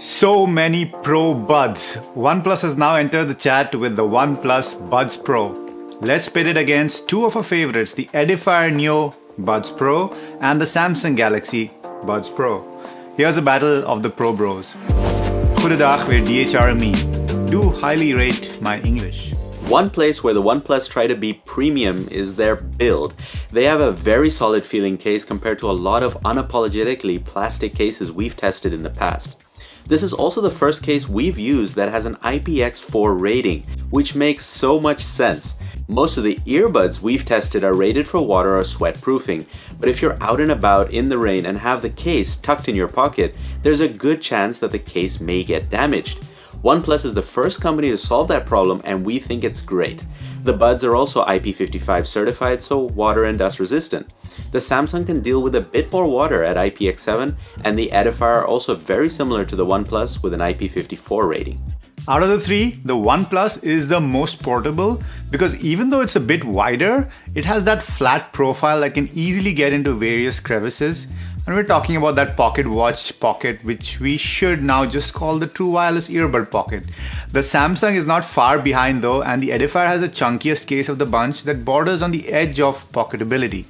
So many Pro Buds. OnePlus has now entered the chat with the OnePlus Buds Pro. Let's pit it against two of our favorites, the Edifier NeoBuds Pro and the Samsung Galaxy Buds Pro. Here's a battle of the Pro Bros. Goedendag, weer DHRME. Do highly rate my English. One place where the OnePlus try to be premium is their build. They have a very solid feeling case compared to a lot of unapologetically plastic cases we've tested in the past. This is also the first case we've used that has an IPX4 rating, which makes so much sense. Most of the earbuds we've tested are rated for water or sweat proofing, but if you're out and about in the rain and have the case tucked in your pocket, there's a good chance that the case may get damaged. OnePlus is the first company to solve that problem, and we think it's great. The buds are also IP55 certified, so water and dust resistant. The Samsung can deal with a bit more water at IPX7, and the Edifier are also very similar to the OnePlus with an IP54 rating. Out of the three, the OnePlus is the most portable because even though it's a bit wider, it has that flat profile that can easily get into various crevices. And we're talking about that pocket watch pocket, which we should now just call the true wireless earbud pocket. The Samsung is not far behind though, and the Edifier has the chunkiest case of the bunch that borders on the edge of pocketability.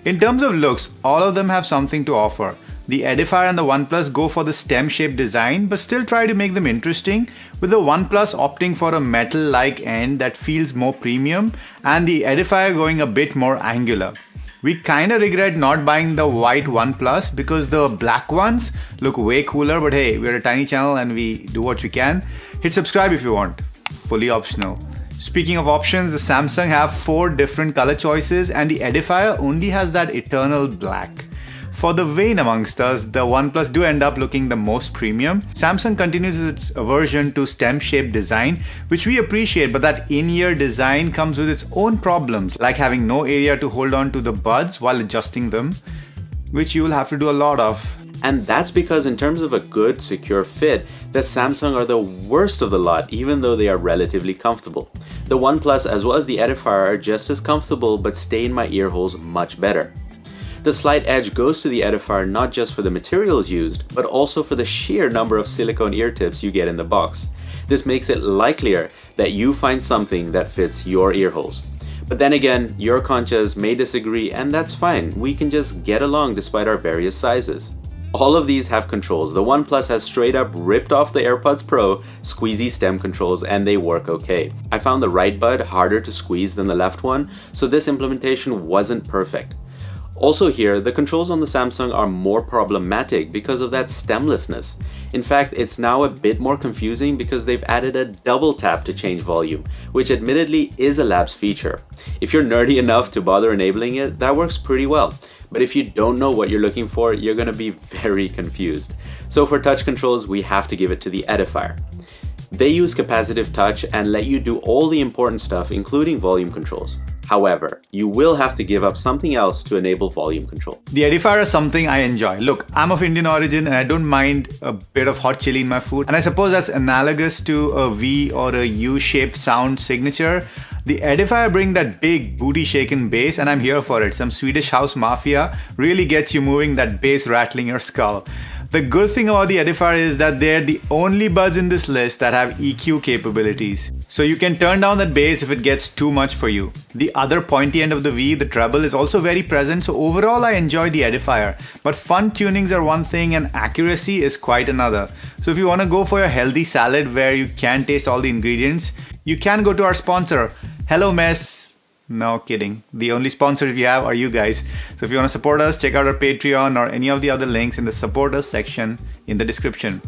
In terms of looks, all of them have something to offer. The Edifier and the OnePlus go for the stem-shaped design, but still try to make them interesting, with the OnePlus opting for a metal-like end that feels more premium, and the Edifier going a bit more angular. We kinda regret not buying the white OnePlus because the black ones look way cooler, but hey, we're a tiny channel and we do what we can. Hit subscribe if you want. Fully optional. Speaking of options, the Samsung have 4 different color choices and the Edifier only has that eternal black. For the vain amongst us, the OnePlus do end up looking the most premium. Samsung continues its aversion to stem-shaped design, which we appreciate, but that in-ear design comes with its own problems, like having no area to hold on to the buds while adjusting them, which you will have to do a lot of. And that's because in terms of a good, secure fit, the Samsung are the worst of the lot, even though they are relatively comfortable. The OnePlus as well as the Edifier are just as comfortable, but stay in my ear holes much better. The slight edge goes to the Edifier not just for the materials used, but also for the sheer number of silicone ear tips you get in the box. This makes it likelier that you find something that fits your ear holes. But then again, your conchas may disagree, and that's fine. We can just get along despite our various sizes. All of these have controls. The OnePlus has straight up ripped off the AirPods Pro squeezy stem controls, and they work okay. I found the right bud harder to squeeze than the left one, so this implementation wasn't perfect. Also here, the controls on the Samsung are more problematic because of that stemlessness. In fact, it's now a bit more confusing because they've added a double tap to change volume, which admittedly is a labs feature. If you're nerdy enough to bother enabling it, that works pretty well. But if you don't know what you're looking for, you're gonna be very confused. So for touch controls, we have to give it to the Edifier. They use capacitive touch and let you do all the important stuff, including volume controls. However, you will have to give up something else to enable volume control. The Edifier is something I enjoy. Look, I'm of Indian origin and I don't mind a bit of hot chili in my food. And I suppose that's analogous to a V or a U-shaped sound signature. The Edifier bring that big booty shaken bass and I'm here for it. Some Swedish house mafia really gets you moving, that bass rattling your skull. The good thing about the Edifier is that they're the only buds in this list that have EQ capabilities. So you can turn down that bass if it gets too much for you. The other pointy end of the V, the treble, is also very present, so overall I enjoy the Edifier. But fun tunings are one thing and accuracy is quite another. So if you want to go for a healthy salad where you can taste all the ingredients, you can go to our sponsor, Hello Mess. No kidding. The only sponsors we have are you guys. So if you want to support us, check out our Patreon or any of the other links in the support us section in the description.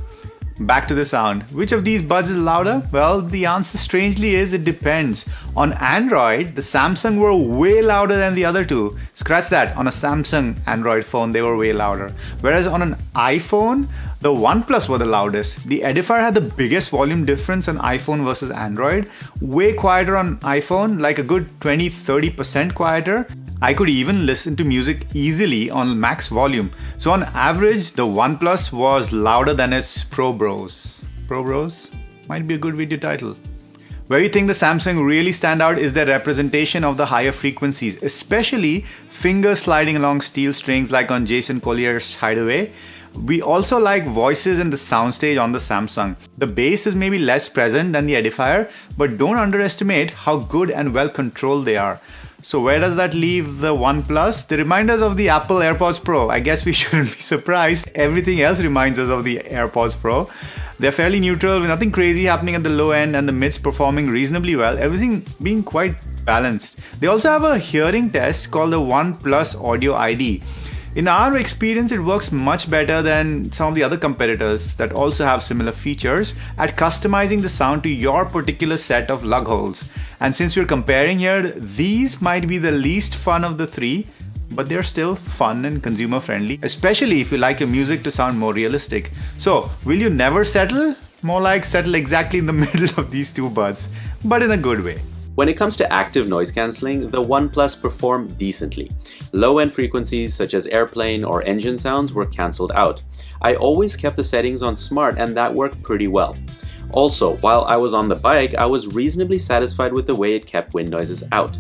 Back to the sound. Which of these buds is louder? Well, the answer strangely is it depends. On Android, the Samsung were way louder than the other two. Scratch that, on a Samsung Android phone, they were way louder. Whereas on an iPhone, the OnePlus were the loudest. The Edifier had the biggest volume difference on iPhone versus Android. Way quieter on iPhone, like a good 20-30% quieter. I could even listen to music easily on max volume. So on average, the OnePlus was louder than its Pro Bros. Pro Bros? Might be a good video title. Where we think the Samsung really stand out is their representation of the higher frequencies, especially finger sliding along steel strings like on Jason Collier's Hideaway. We also like voices and the soundstage on the Samsung. The bass is maybe less present than the Edifier, but don't underestimate how good and well controlled they are. So where does that leave the OnePlus? They remind us of the Apple AirPods Pro. I guess we shouldn't be surprised. Everything else reminds us of the AirPods Pro. They're fairly neutral with nothing crazy happening at the low end and the mids performing reasonably well, everything being quite balanced. They also have a hearing test called the OnePlus Audio ID. In our experience, it works much better than some of the other competitors that also have similar features at customizing the sound to your particular set of lug holes. And since we're comparing here, these might be the least fun of the three, but they're still fun and consumer friendly, especially if you like your music to sound more realistic. So, will you never settle? More like settle exactly in the middle of these two buds, but in a good way. When it comes to active noise cancelling, the OnePlus performed decently. Low-end frequencies such as airplane or engine sounds were cancelled out. I always kept the settings on smart and that worked pretty well. Also, while I was on the bike, I was reasonably satisfied with the way it kept wind noises out.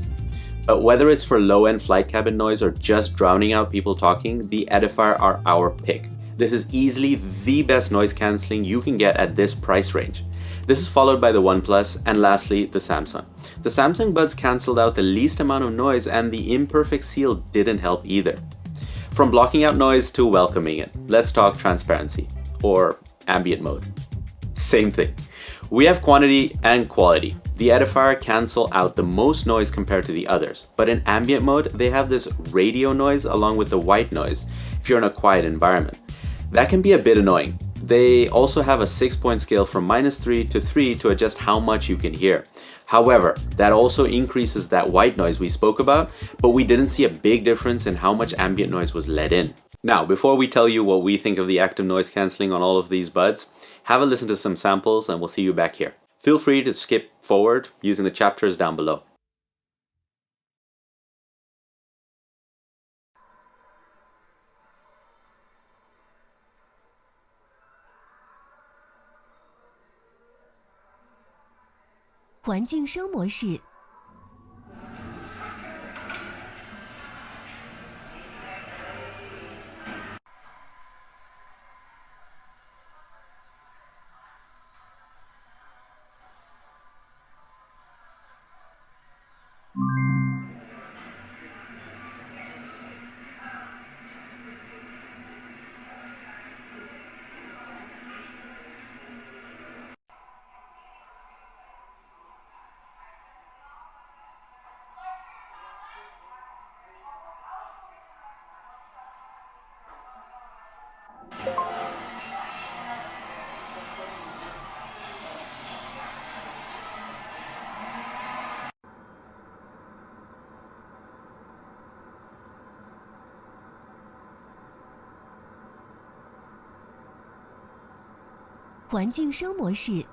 But whether it's for low-end flight cabin noise or just drowning out people talking, the Edifier are our pick. This is easily the best noise cancelling you can get at this price range. This is followed by the OnePlus and lastly the Samsung. The Samsung Buds cancelled out the least amount of noise and the imperfect seal didn't help either. From blocking out noise to welcoming it, let's talk transparency or ambient mode. Same thing. We have quantity and quality. The Edifier cancel out the most noise compared to the others, but in ambient mode they have this radio noise along with the white noise if you're in a quiet environment. That can be a bit annoying. They also have a 6-point scale from -3 to 3 to adjust how much you can hear. However, that also increases that white noise we spoke about, but we didn't see a big difference in how much ambient noise was let in. Now, before we tell you what we think of the active noise cancelling on all of these buds, have a listen to some samples and we'll see you back here. Feel free to skip forward using the chapters down below.环境声模式。环境声模式。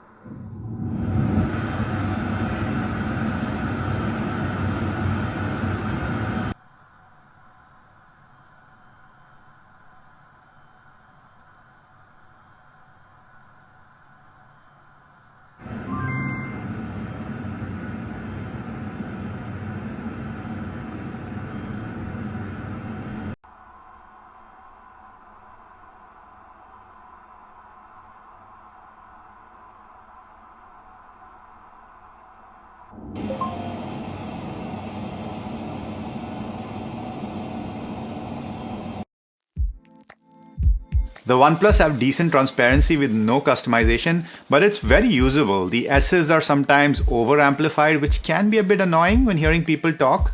The OnePlus have decent transparency with no customization, but it's very usable. The S's are sometimes over-amplified, which can be a bit annoying when hearing people talk.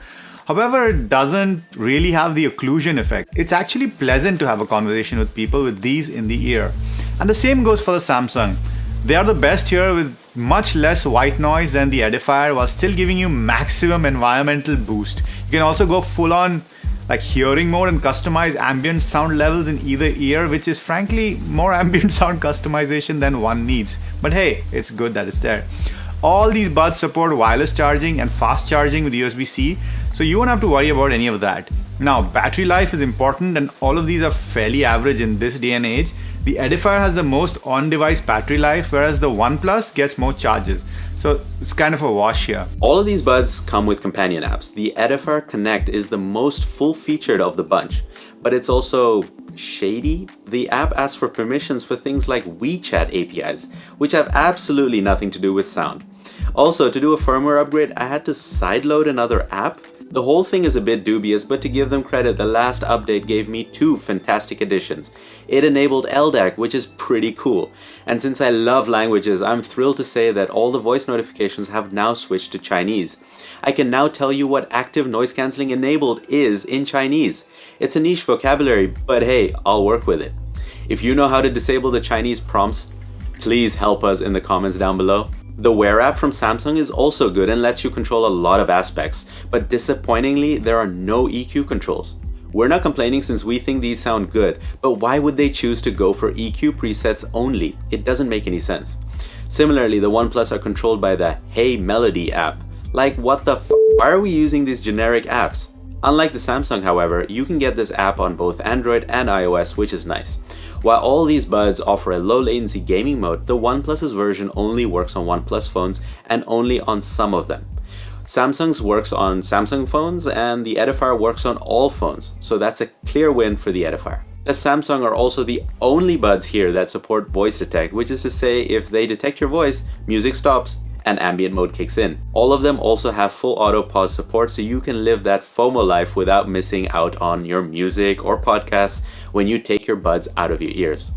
However, it doesn't really have the occlusion effect. It's actually pleasant to have a conversation with people with these in the ear. And the same goes for the Samsung. They are the best here with much less white noise than the Edifier while still giving you maximum environmental boost. You can also go full on like hearing mode and customize ambient sound levels in either ear, which is frankly more ambient sound customization than one needs. But hey, it's good that it's there. All these buds support wireless charging and fast charging with USB-C, so you won't have to worry about any of that. Now, battery life is important and all of these are fairly average in this day and age. The Edifier has the most on-device battery life, whereas the OnePlus gets more charges. So it's kind of a wash here. All of these buds come with companion apps. The Edifier Connect is the most full-featured of the bunch, but it's also shady, the app asks for permissions for things like WeChat APIs, which have absolutely nothing to do with sound. Also, to do a firmware upgrade, I had to sideload another app. The whole thing is a bit dubious, but to give them credit, the last update gave me 2 fantastic additions. It enabled LDAC, which is pretty cool. And since I love languages, I'm thrilled to say that all the voice notifications have now switched to Chinese. I can now tell you what active noise cancelling enabled is in Chinese. It's a niche vocabulary, but hey, I'll work with it. If you know how to disable the Chinese prompts, please help us in the comments down below. The Wear app from Samsung is also good and lets you control a lot of aspects, but disappointingly, there are no EQ controls. We're not complaining since we think these sound good, but why would they choose to go for EQ presets only? It doesn't make any sense. Similarly, the OnePlus are controlled by the Hey Melody app. Like, what the f? Why are we using these generic apps? Unlike the Samsung, however, you can get this app on both Android and iOS, which is nice. While all these buds offer a low latency gaming mode, the OnePlus's version only works on OnePlus phones and only on some of them. Samsung's works on Samsung phones and the Edifier works on all phones, so that's a clear win for the Edifier. The Samsung are also the only buds here that support voice detect, which is to say if they detect your voice, music stops and ambient mode kicks in. All of them also have full auto pause support, so you can live that FOMO life without missing out on your music or podcasts when you take your buds out of your ears.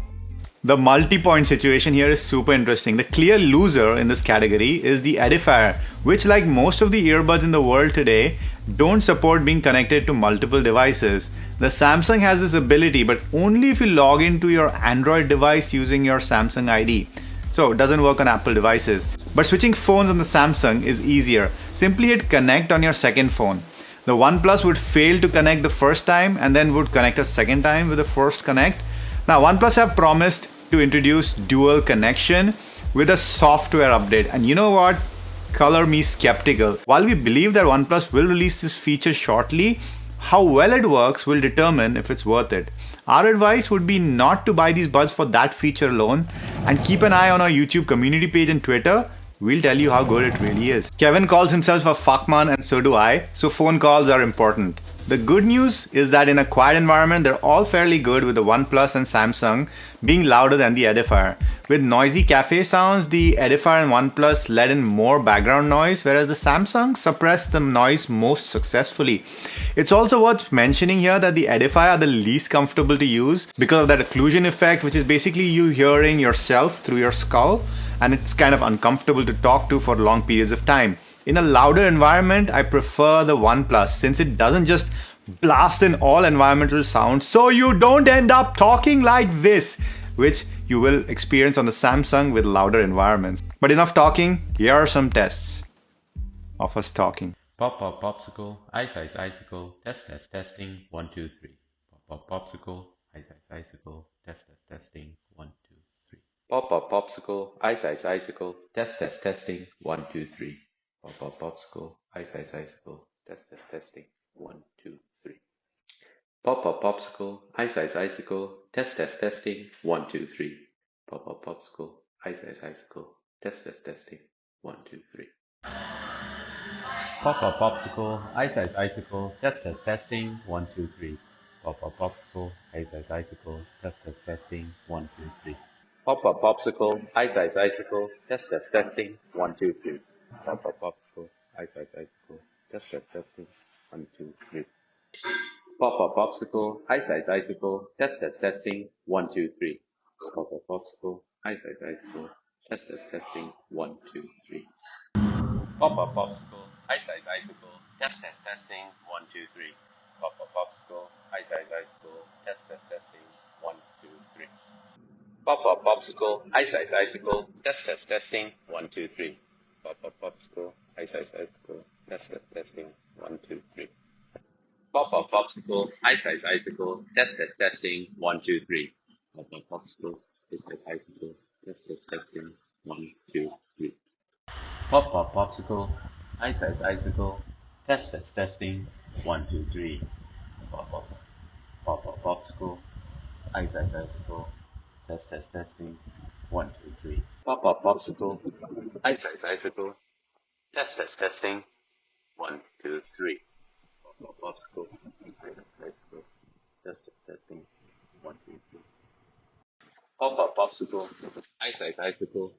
The multi-point situation here is super interesting. The clear loser in this category is the Edifier, which, like most of the earbuds in the world today, don't support being connected to multiple devices. The Samsung has this ability, but only if you log into your Android device using your Samsung ID. So it doesn't work on Apple devices. But switching phones on the Samsung is easier. Simply hit connect on your second phone. The OnePlus would fail to connect the first time and then would connect a second time with the first connect. Now OnePlus have promised to introduce dual connection with a software update. And you know what? Color me skeptical. While we believe that OnePlus will release this feature shortly, how well it works will determine if it's worth it. Our advice would be not to buy these buds for that feature alone, and keep an eye on our YouTube community page and Twitter. We'll tell you how good it really is. Kevin calls himself a fuckman and so do I, so phone calls are important. The good news is that in a quiet environment, they're all fairly good, with the OnePlus and Samsung being louder than the Edifier. With noisy cafe sounds, the Edifier and OnePlus let in more background noise, whereas the Samsung suppressed the noise most successfully. It's also worth mentioning here that the Edifier are the least comfortable to use because of that occlusion effect, which is basically you hearing yourself through your skull, and it's kind of uncomfortable to talk to for long periods of time. In a louder environment, I prefer the OnePlus since it doesn't just blast in all environmental sounds, so you don't end up talking like this, which you will experience on the Samsung with louder environments. But enough talking, here are some tests of us talking. Pop pop popsicle, ice ice icicle, test test testing, 1 2 3. Pop pop popsicle, ice ice icicle, test test testing, 1 2 3. Pop pop popsicle, ice ice icicle, test test testing, 1 2 3. Pop pop popsicle, ice ice icicle, test test testing, 1 2 3. Pop pop popsicle, ice ice icicle, test test testing, 1 2 3. Pop pop popsicle, ice ice icicle, test test testing, 1 2 3. Pop pop popsicle, ice ice icicle, test test testing, 1 2 3. Pop pop popsicle, ice ice icicle, test test testing, 1 2 3. Pop pop popsicle, ice ice icicle, test test testing, 1 2 3. Pop pop popsicle, ice ice icicle, test test testing, 1 2 3. Pop pop popsicle, ice ice icicle, test test testing, 1 2 3. Pop pop popsicle, ice ice icicle, test test testing, 1 2 3. Pop pop popsicle, ice ice icicle, test test testing, 1 2 3. Pop pop popsicle, ice ice icicle, test test testing, 1 2 3. Pop pop popsicle, ice ice icicle, test test testing, 1 2 3. Pop pop popsicle, ice ice icicle, test test testing, 1 2 3. Pop pop popsicle, ice ice icicle, test test testing, 1 2 3. Pop pop popsicle, ice ice icicle, test test testing, 1 2 3. Pop pop popsicle, ice ice icicle, test test testing, 1 2 3. Pop pop popsicle, ice ice icicle, test test testing, 1 2 3. Pop pop popsicle, ice ice icicle, test test testing, 1 2 3. Pop pop popsicle, ice ice icicle, test test testing, 1 popsicle, ice icicle,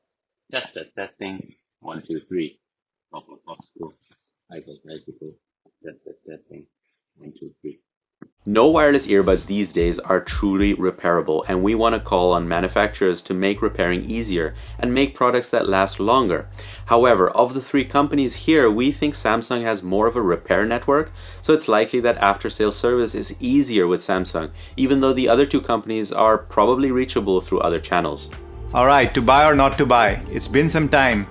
test testing, 1 2 3. Pop popsicle, ice icicle, test testing, 1 2 3. No wireless earbuds these days are truly repairable, and we want to call on manufacturers to make repairing easier and make products that last longer. However, of the three companies here, we think Samsung has more of a repair network, so it's likely that after-sales service is easier with Samsung, even though the other two companies are probably reachable through other channels. Alright, to buy or not to buy? It's been some time.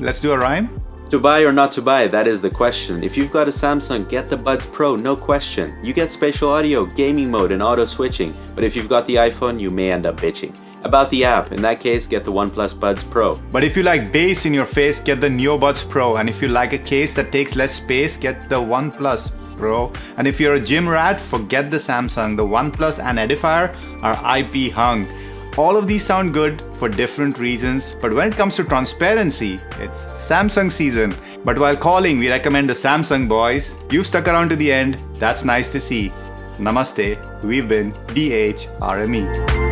Let's do a rhyme? To buy or not to buy, that is the question. If you've got a Samsung, get the Buds Pro, no question. You get spatial audio, gaming mode, and auto switching. But if you've got the iPhone, you may end up bitching. About the app, in that case, get the OnePlus Buds Pro. But if you like bass in your face, get the NeoBuds Pro. And if you like a case that takes less space, get the OnePlus Pro. And if you're a gym rat, forget the Samsung. The OnePlus and Edifier are IP hung. All of these sound good for different reasons, but when it comes to transparency, it's Samsung season. But while calling, we recommend the Samsung boys. You stuck around to the end, that's nice to see. Namaste, we've been DHRME.